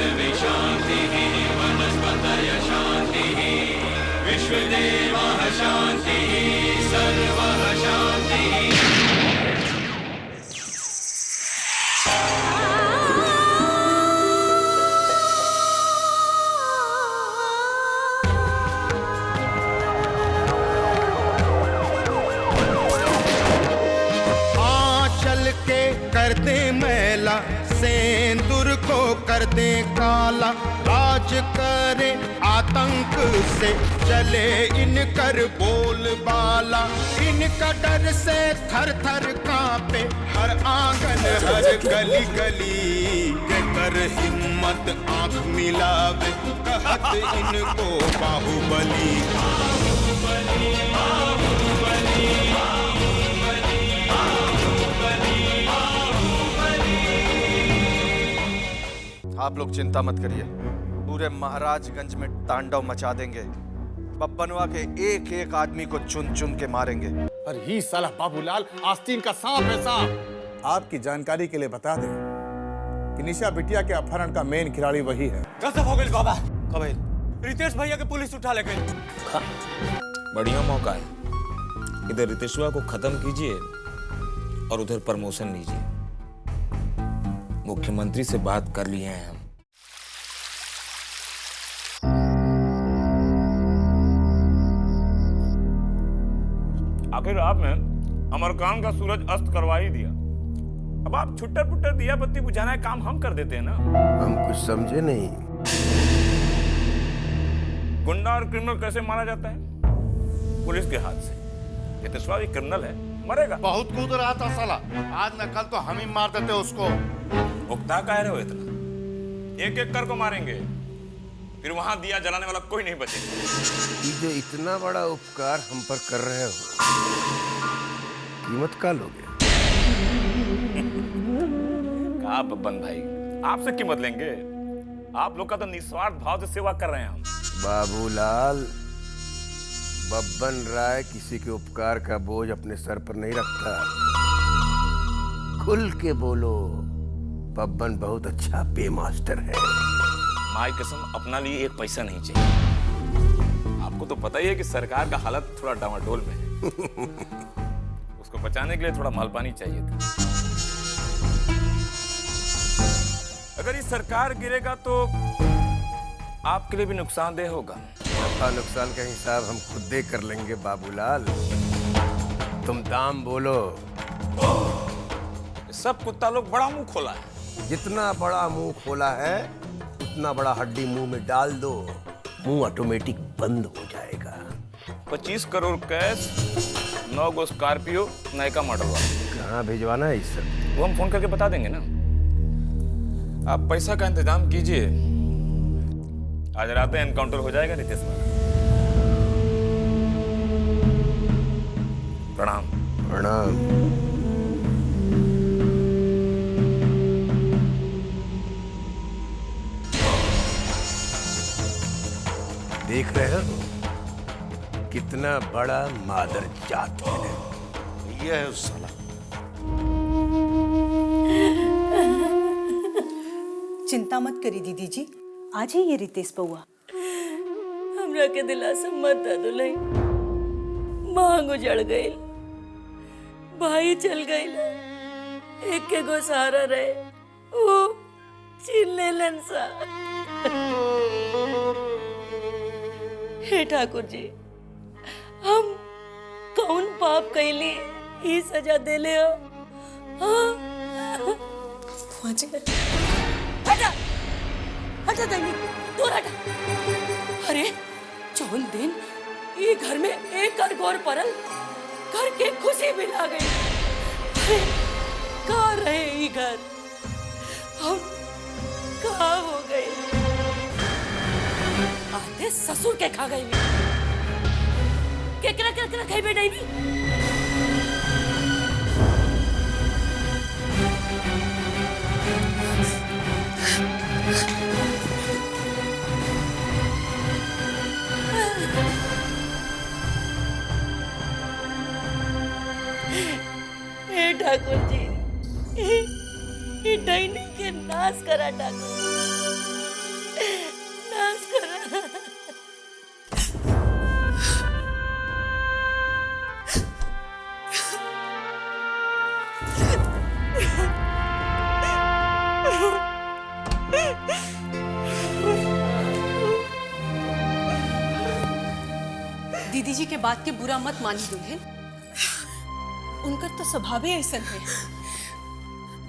पृथ्वी शान्तिः वनस्पतयः शान्तिः विश्वदेवः शान्तिः सर्वः शान्तिः। कर दे मैला सेंदूर को कर दे काला, राज करे आतंक से चले इनकर बोलबाला। इनका डर से थर थर कांपे हर आंगन हर गली गली। के कर हिम्मत आंख मिलावे कहत इनको बाहुबली। बाहुबली बाहुबली आप लोग चिंता मत करिए, पूरे महाराजगंज में तांडव मचा देंगे। बब्बनवा के एक एक आदमी को चुन चुन के मारेंगे। अरे ही साला बाबूलाल आस्तीन का सांप है सांप। आपकी जानकारी के लिए बता दें कि निशा बिटिया के अपहरण का मेन खिलाड़ी वही है। गजब हो गई बाबा। कब है? रितेश भैया के पुलिस उठा ले गई। बढ़िया मौका है, इधर रितेशवा को खत्म कीजिए और उधर प्रमोशन लीजिए। मुख्यमंत्री से बात कर लिए हैं हम। आखिर आपने अमरकान का सूरज अस्त करवा ही दिया, अब आप छुट्टर पुट्टर दिया बत्ती बुझाना है काम हम कर देते हैं ना। हम कुछ समझे नहीं। गुंडा और क्रिमिनल कैसे मारा जाता है? पुलिस के हाथ से। ये तो भी क्रिमिनल है, मरेगा। बहुत कूद रहा था साला, आज न कल तो हम ही मार देते उसको। उकता कह रहे हो इतना? एक एक कर को मारेंगे, फिर वहां दिया जलाने वाला कोई नहीं बचेगा। ये जो इतना बड़ा उपकार हम पर कर रहे हो, कीमत का लोगे? कहा बब्बन भाई, आपसे कीमत लेंगे? आप लोग का तो निस्वार्थ भाव से सेवा कर रहे हैं हम। बाबूलाल, बब्बन राय किसी के उपकार का बोझ अपने सर पर नहीं रखता। खुल के बोलो, बब्बन बहुत अच्छा पे मास्टर है। माई कसम, अपना लिए एक पैसा नहीं चाहिए। आपको तो पता ही है कि सरकार का हालत थोड़ा डामाडोल में है। उसको बचाने के लिए थोड़ा माल पानी चाहिए था। अगर ये सरकार गिरेगा तो आपके लिए भी नुकसानदेह होगा। नफा नुकसान का हिसाब हम खुद दे कर लेंगे बाबूलाल। तुम दाम बोलो। सब कुत्ता लोग बड़ा मुंह खोला है। जितना बड़ा मुंह खोला है उतना बड़ा हड्डी मुंह में डाल दो, मुंह ऑटोमेटिक बंद हो जाएगा। 25 करोड़ कैश, 9 गो स्कॉर्पियो, नयका मॉडल वाला। कहाँ भिजवाना है इस सब? वो हम फोन करके बता देंगे ना। आप पैसा का इंतजाम कीजिए, आज रात में एनकाउंटर हो जाएगा रितेश वाला। प्रणाम। प्रणाम। देख रहे हो कितना बड़ा मादर जात है। ये है उस साला। चिंता मत करी दीदी जी, आज ही ये रितेश बउआ। हमरा के दिलासा मत दो लई। मांग उजड़ गई, भाई चल गई, एक के गो सहारा रहे, वो छीन लेलन सा। हे ठाकुर जी, हम कौन पाप कैली ई सजा देले हो? हटा हटा दही, दूर हटा। अरे चौन दिन ये घर में एक कर गौर परल, घर के खुशी भी ला गई। अरे कहाँ रहे ये घर, हम कहाँ हो गए? आते ससुर के खा गई केकरा केकरा खाई बेटाई भी। हे ठाकुर जी, डाइनी के नाश करा ठाकुर। दीदी जी के बात के बुरा मत मानी दुल्हन। उनका तो स्वभाव ही ऐसा है।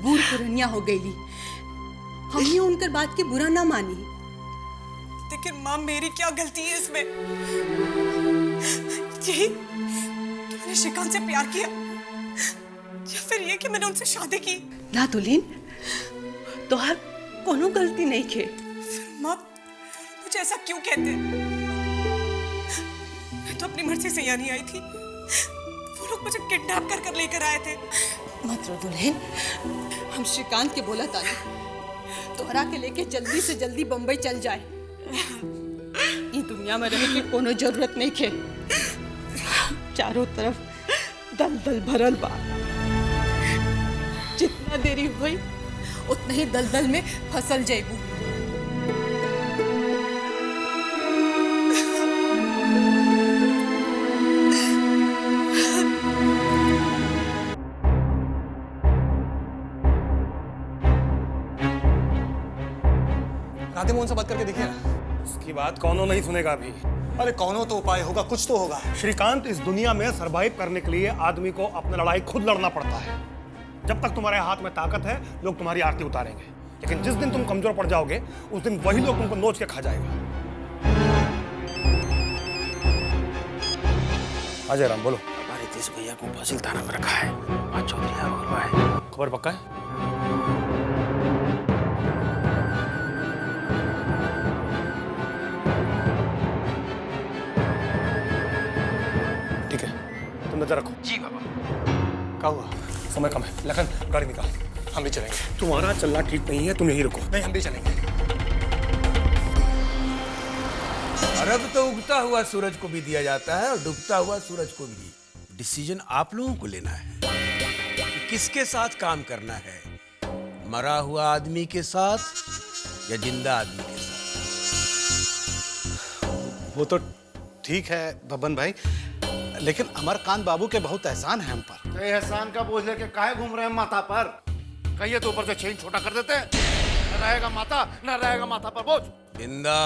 बूढ़ पुरनिया हो गईली, हमने उनकर बात के बुरा ना मानी। लेकिन माँ मेरी क्या गलती है इसमें? यही कि मैंने श्रीकांत से प्यार किया या फिर ये कि मैंने उनसे शादी की? ना दुल्हन, तोहार कोनो गलती नहीं खे। फिर माँ मुझे ऐसा क्यों कहते? मैं तो अपनी मर्जी से यहाँ नहीं आई थी। वो लोग मुझे किडनैप कर लेकर आए थे। मत रो दुल्हन, हम श्रीकांत के बोला तानी तोहरा के लेके जल्दी से जल्दी बम्बई चल जाए। ये दुनिया में रहने की कोनो जरूरत नहीं खे। चारों तरफ दलदल भरल बा। जितना देरी हुई उतना ही दलदल में फसल जाइबू। राधे मोहन से बात करके देखिए ना। उसकी बात कौनो नहीं सुनेगा अभी। अरे कौनो तो उपाय होगा, कुछ तो होगा। श्रीकांत, इस दुनिया में सरवाइव करने के लिए आदमी को अपनी लड़ाई खुद लड़ना पड़ता है। जब तक तुम्हारे हाथ में ताकत है, लोग तुम्हारी आरती उतारेंगे, लेकिन जिस दिन तुम कमजोर पड़ जाओगे, उस दिन वही लोग तुमको नोच के खा जाएगा। अजय राम बोलो। हमारे देश भैया को फासिल थाना में रखा है। आज चौधरी है, खबर पक्का है? ठीक है, तुम नजर रखो। जी बाबा। क्या हुआ? समय कम है, लखन गाड़ी निकाल। हम भी चलेंगे। तुम्हारा चलना ठीक नहीं है, तुम यहीं रुको। नहीं, हम भी चलेंगे। अरब तो उगता हुआ सूरज को भी दिया जाता है और डूबता हुआ सूरज को भी। डिसीजन आप लोगों को लेना है कि किसके साथ काम करना है, मरा हुआ आदमी के साथ या जिंदा आदमी के साथ। वो तो ठीक है बब्बन भाई, लेकिन अमरकांत बाबू के बहुत एहसान है हम पर। एहसान का बोझ लेके काहे घूम रहे हैं माथा पर? कहिए तो ऊपर से चेन छोटा कर देते हैं। न रहेगा माथा, न रहेगा माथा पर बोझ। बिंदा,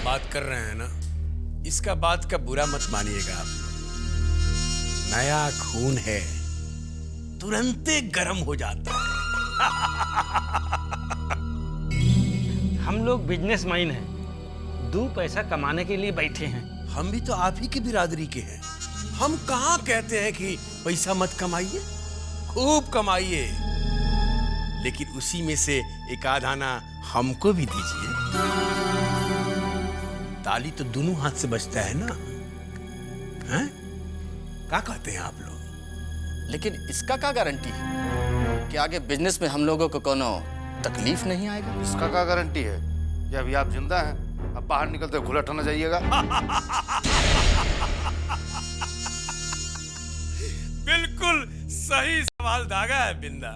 बात कर रहे हैं ना, इसका बात का बुरा मत मानिएगा आप लोग। नया खून है, तुरंत गर्म हो जाता है। हम लोग बिजनेस मैन हैं, दो पैसा कमाने के लिए बैठे हैं। हम भी तो आप ही की बिरादरी के हैं। हम कहाँ कहते हैं कि पैसा मत कमाइए, खूब कमाइए, लेकिन उसी में से एक आध आना हमको भी दीजिए। ताली तो दोनों हाथ से बजता है ना, हैं? क्या कहते हैं आप लोग? लेकिन इसका क्या गारंटी है कि आगे बिजनेस में हम लोगों को कोनो तकलीफ नहीं आएगा? इसका क्या गारंटी है कि अभी आप जिंदा हैं, अब बाहर निकलते खुला ठना जाइएगा। बिल्कुल सही सवाल दागा है बिंदा।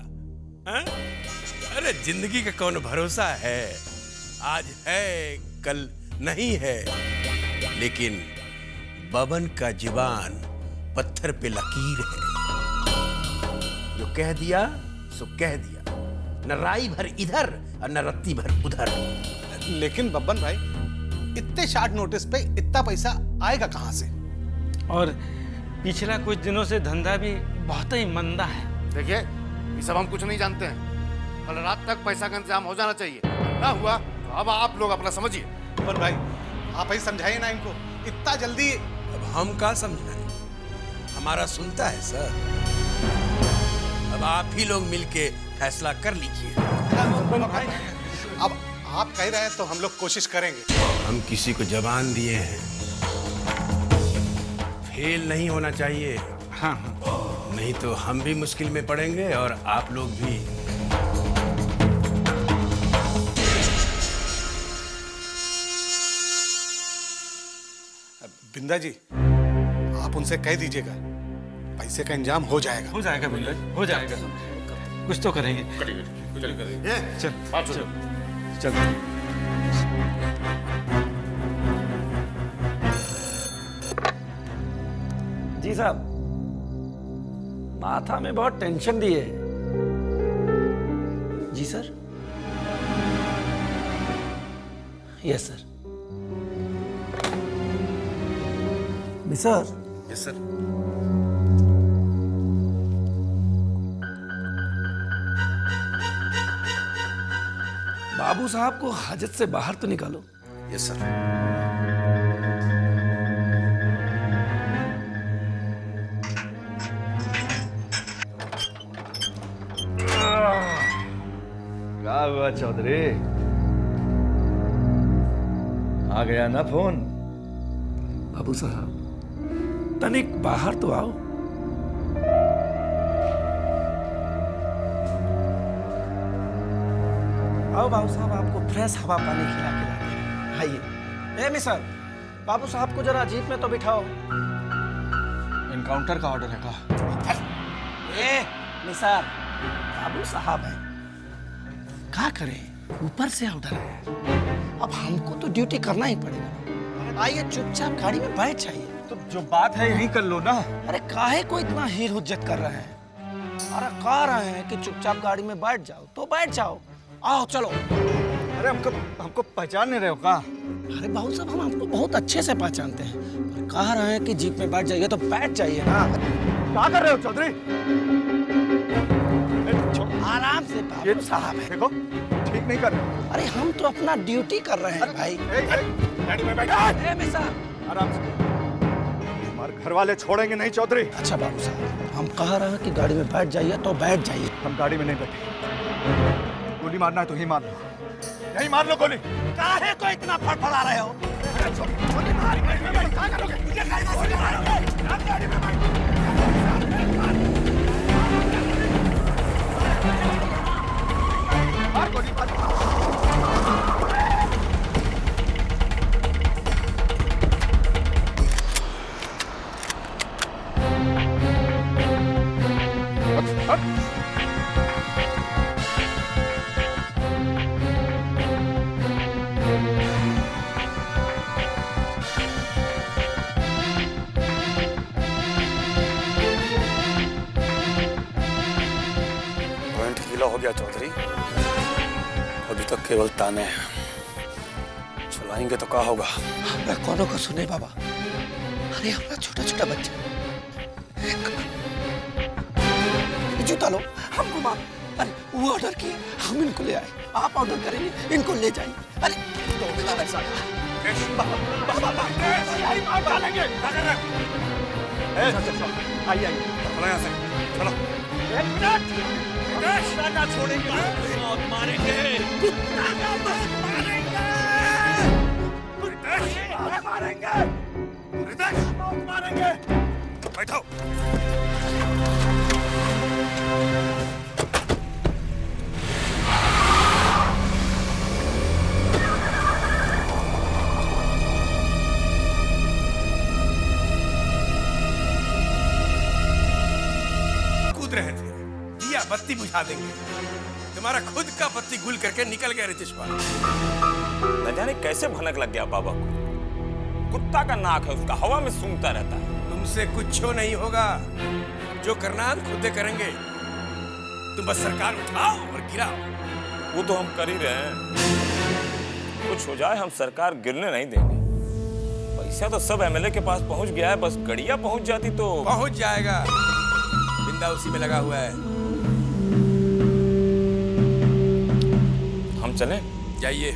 हैं? अरे जिंदगी का कौन भरोसा है? आज है, कल नहीं है, लेकिन बबन का जुबान पत्थर पे लकीर है। जो कह दिया सो कह दिया, न राई भर इधर और न रत्ती भर उधर। लेकिन बब्बन भाई, इतने शॉर्ट नोटिस पे इतना पैसा आएगा कहाँ से? और पिछला कुछ दिनों से धंधा भी बहुत ही मंदा है। देखिए, ये सब हम कुछ नहीं जानते हैं। कल रात तक पैसा का इंतजाम हो जाना चाहिए। ना हुआ तो अब आप लोग अपना समझिए। बब्बन भाई, आप ही समझाइए ना इनको, इतना जल्दी। अब हम क्या समझाएं? हमारा सुनता है सर। अब आप ही लोग मिलके फैसला कर लीजिए। अब आप कह रहे हैं तो हम लोग कोशिश करेंगे। हम किसी को जबान दिए हैं, फेल नहीं होना चाहिए। हाँ। नहीं तो हम भी मुश्किल में पड़ेंगे और आप लोग भी। बिंदा जी, आप उनसे कह दीजिएगा, पैसे का इंतजाम हो जाएगा। हो जाएगा बिल्ला, हो जाएगा। कुछ तो करेंगे। चल। जी साहब, माथा में बहुत टेंशन दी है। जी sir. Yes sir. Nisar, yes sir. बाबू साहब को हाजत से बाहर तो निकालो। Yes sir. क्या हुआ चौधरी, आ गया ना फोन? बाबू साहब तनिक बाहर तो आओ। आओ बाबू साहब, आपको फ्रेश हवा पानी खिला के लाते हैं। आइए। ए मिसर, बाबू साहब को जरा जीप में तो बिठाओ। एनकाउंटर का ऑर्डर है का? ए मिसर, बाबू साहब है, क्या करें, ऊपर से ऑर्डर है। अब हमको तो ड्यूटी करना ही पड़ेगा। आइए चुपचाप गाड़ी में बैठ जाइए। तो जो बात है यही कर लो ना। अरे काहे को इतना हीर हुज्जत कर रहे हैं? अरे कह रहे हैं कि चुपचाप गाड़ी में बैठ जाओ तो बैठ जाओ। आओ चलो। अरे हमको पहचान नहीं रहे हो का? अरे बाबू साहब, हम आपको बहुत अच्छे से पहचानते हैं, पर कह रहे हैं कि जीप में बैठ जाइए तो बैठ जाइए ना। क्या कर रहे हो चौधरी? आराम से बाबू साहब है। देखो ठीक नहीं कर रहे। अरे हम तो अपना ड्यूटी कर रहे हैं भाई। गाड़ी में बैठा। आराम से। हमारे घर वाले छोड़ेंगे नहीं चौधरी। अच्छा बाबू साहब, हम कह रहे हैं कि गाड़ी में बैठ जाइए तो बैठ जाइए। हम गाड़ी में नहीं बैठे। गोली मारना है तो ही मार लो, यही मार लो गोली। काहे को इतना फड़फड़ा रहे हो? हो गया चौधरी, अभी तक केवल ताने हैं। चलाएंगे तो क्या होगा? हमरा कोनो को सुने बाबा। अरे हमारा छोटा छोटा बच्चा, जूता लो, हमको मार। अरे वो ऑर्डर किए, हम इनको ले आए। आप ऑर्डर करेंगे, इनको ले जाइए। अरे मार डालेंगे। आइए चलो। एक मिनट, ना छोड़ेंगे, मौत मारेंगे। कुत्ता का मौत मारेंगे। मारेंगे, मौत मारेंगे। बैठो। कूद रहे थे, दिया बत्ती बुझा देंगे। तुम्हारा खुद का बत्ती गुल करके निकल गया रितेशवा। न जाने कैसे भनक लग गया बाबा को। कुत्ता का नाक है उसका, हवा में सूंघता रहता है। तुमसे कुछ नहीं होगा, जो करना है खुद करेंगे। तुम बस सरकार उठाओ और गिराओ। वो तो हम कर ही रहे हैं। कुछ हो जाए हम सरकार गिरने नहीं देंगे। पैसा तो सब एमएलए के पास पहुंच गया है, बस गड़िया पहुंच जाती तो। पहुंच जाएगा, बिंदा उसी में लगा हुआ है। हम चलें? जाइए।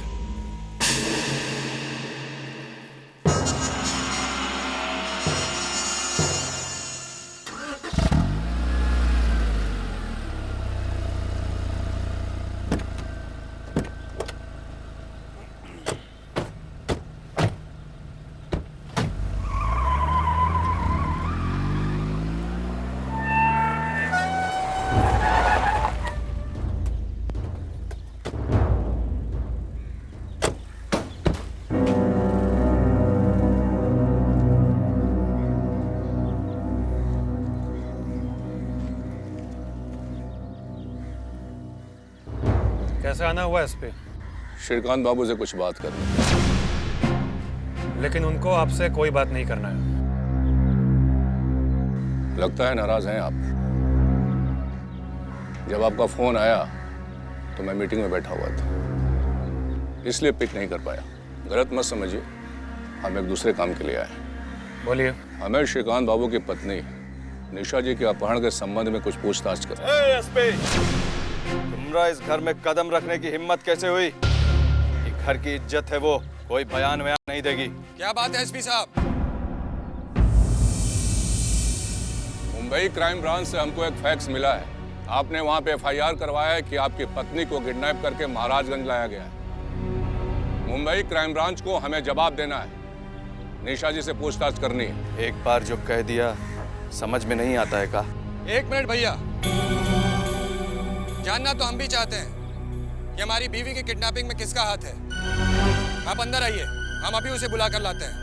कैसे आना हुआ इस पे? श्रीकांत बाबू से कुछ बात करनी, लेकिन उनको आपसे कोई बात नहीं करना है। लगता है नाराज हैं आप। जब आपका फोन आया तो मैं मीटिंग में बैठा हुआ था, इसलिए पिक नहीं कर पाया। गलत मत समझिए, हम एक दूसरे काम के लिए आए। बोलिए। हमें श्रीकांत बाबू की पत्नी निशा जी के अपहरण के संबंध में कुछ पूछताछ कर। एसपी, तुम्हारा इस घर में कदम रखने की हिम्मत कैसे हुई? ये घर की इज्जत है, वो कोई बयान नहीं देगी। क्या बात है एसपी साहब? मुंबई क्राइम ब्रांच से हमको एक फैक्स मिला है। आपने वहां पे एफआईआर करवाया है कि आपकी पत्नी को किडनैप करके महाराजगंज लाया गया है। मुंबई क्राइम ब्रांच को हमें जवाब देना है, निशा जी से पूछताछ करनी है। एक बार जो कह दिया समझ में नहीं आता है का? 1 मिनट भैया, जानना तो हम भी चाहते हैं कि हमारी बीवी की किडनैपिंग में किसका हाथ है। आप अंदर आइए, हम अभी उसे बुला कर लाते हैं।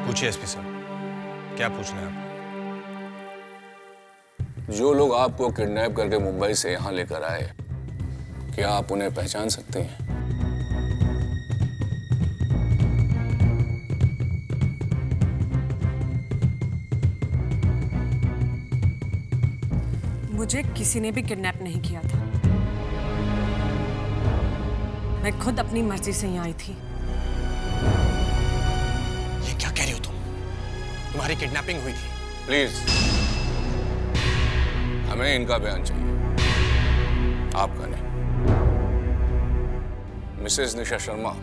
पूछिए एसपी साहब, क्या पूछना है आपको? जो लोग आपको किडनैप करके मुंबई से यहाँ लेकर आए, क्या आप उन्हें पहचान सकते हैं? मुझे किसी ने भी किडनैप नहीं किया था। मैं खुद अपनी मर्जी से यहाँ आई थी। ये क्या कह रही हो तुम? तुम्हारी किडनैपिंग हुई थी? प्लीज, हमें इनका बयान चाहिए, आपका नहीं। मिसेस निशा शर्मा,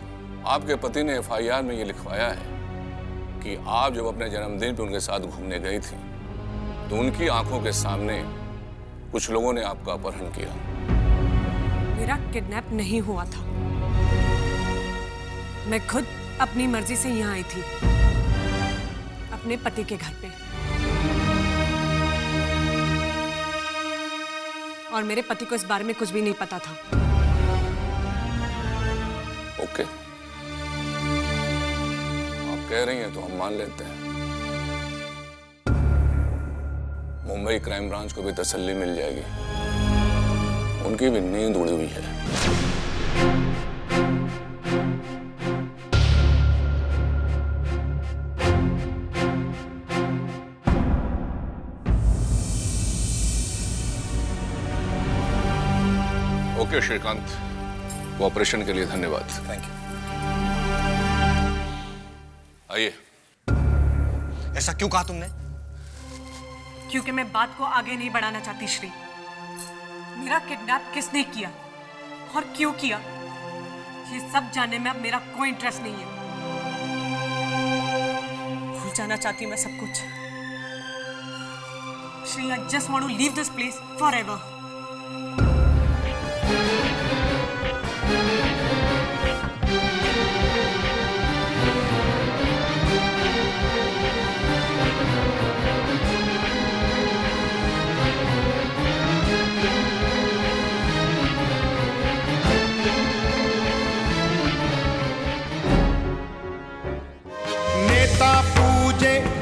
आपके पति ने एफआईआर में ये लिखवाया है कि आप जब अपने जन्मदिन पे उनके साथ घूमने गई थी तो उनकी आंखों के सामने कुछ लोगों ने आपका अपहरण किया। मेरा किडनैप नहीं हुआ था। मैं खुद अपनी मर्जी से यहाँ आई थी, अपने पति के घर पे। और मेरे पति को इस बारे में कुछ भी नहीं पता था। ओके, आप कह रही हैं तो हम मान लेते हैं। मुंबई क्राइम ब्रांच को भी तसल्ली मिल जाएगी, उनकी भी नींद उड़ी हुई है। ओके श्रीकांत, कोऑपरेशन के लिए धन्यवाद। Thank you. आइए। ऐसा क्यों कहा तुमने? क्योंकि मैं बात को आगे नहीं बढ़ाना चाहती श्री। मेरा किडनैप किसने किया और क्यों किया, ये सब जानने में अब मेरा कोई इंटरेस्ट नहीं है। भूल जाना चाहती मैं सब कुछ। Shri, I just want to leave this place forever.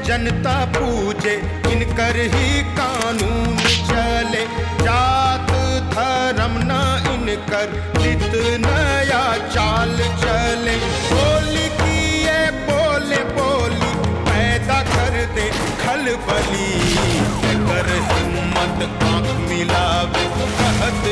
जनता पूजे, इनकर ही कानून चले। जात धर्म ना इनकर, नित नया चाल चले। बोली की ये बोले बोली पैदा कर दे खलबली। कर हिम्मत आंख मिलावे कहत